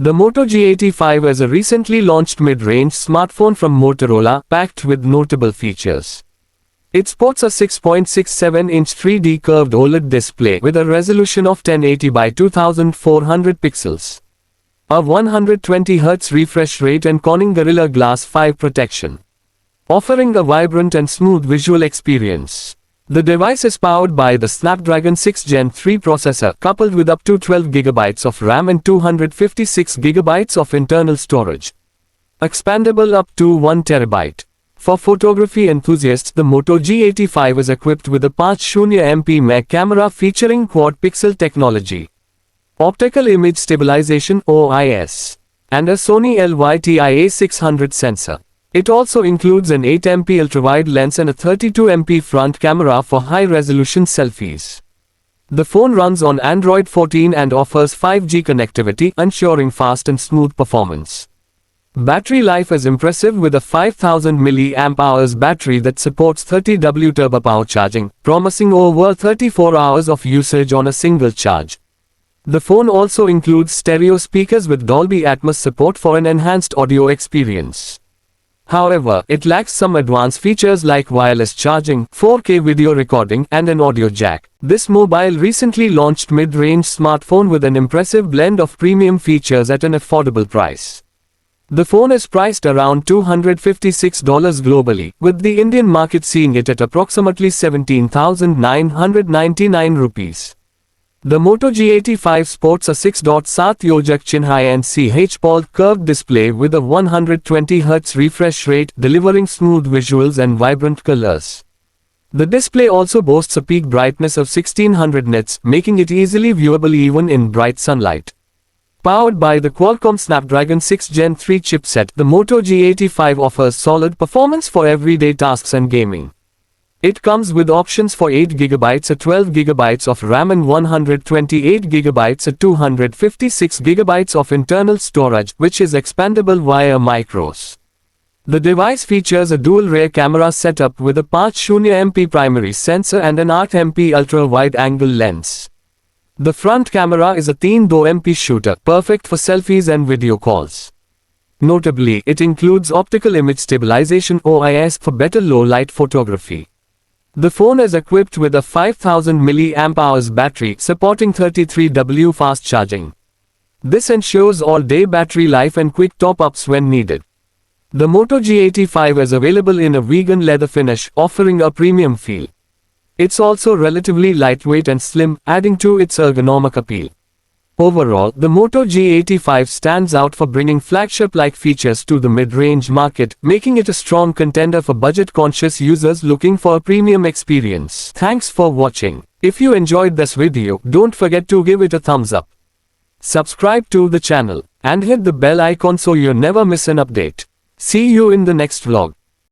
The Moto G85 is a recently launched mid-range smartphone from Motorola, packed with notable features. It sports a 6.67-inch 3D curved OLED display with a resolution of 1080 by 2400 pixels, a 120Hz refresh rate and Corning Gorilla Glass 5 protection, offering a vibrant and smooth visual experience. The device is powered by the Snapdragon 6 Gen 3 processor, coupled with up to 12GB of RAM and 256GB of internal storage, expandable up to 1TB. For photography enthusiasts, the Moto G85 is equipped with a 50MP camera featuring quad-pixel technology, optical image stabilization (OIS), and a Sony LYTIA600 sensor. It also includes an 8MP ultrawide lens and a 32MP front camera for high-resolution selfies. The phone runs on Android 14 and offers 5G connectivity, ensuring fast and smooth performance. Battery life is impressive with a 5000 mAh battery that supports 30W turbo power charging, promising over 34 hours of usage on a single charge. The phone also includes stereo speakers with Dolby Atmos support for an enhanced audio experience. However, it lacks some advanced features like wireless charging, 4K video recording, and an audio jack. This mobile recently launched mid-range smartphone with an impressive blend of premium features at an affordable price. The phone is priced around $256 globally, with the Indian market seeing it at approximately 17,999 rupees. The Moto G85 sports a 6.7 Inch curved display with a 120Hz refresh rate, delivering smooth visuals and vibrant colors. The display also boasts a peak brightness of 1600 nits, making it easily viewable even in bright sunlight. Powered by the Qualcomm Snapdragon 6 Gen 3 chipset, the Moto G85 offers solid performance for everyday tasks and gaming. It comes with options for 8GB or 12GB of RAM and 128GB or 256GB of internal storage, which is expandable via micros. The device features a dual rear camera setup with a 50MP primary sensor and an 8MP ultra-wide-angle lens. The front camera is a 3MP shooter, perfect for selfies and video calls. Notably, it includes optical image stabilization (OIS) for better low-light photography. The phone is equipped with a 5000 mAh battery supporting 33W fast charging. This ensures all-day battery life and quick top-ups when needed. The Moto G85 is available in a vegan leather finish, offering a premium feel. It's also relatively lightweight and slim, adding to its ergonomic appeal. Overall, the Moto G85 stands out for bringing flagship-like features to the mid-range market, making it a strong contender for budget-conscious users looking for a premium experience. Thanks for watching. If you enjoyed this video, don't forget to give it a thumbs up. Subscribe to the channel and hit the bell icon so you never miss an update. See you in the next vlog.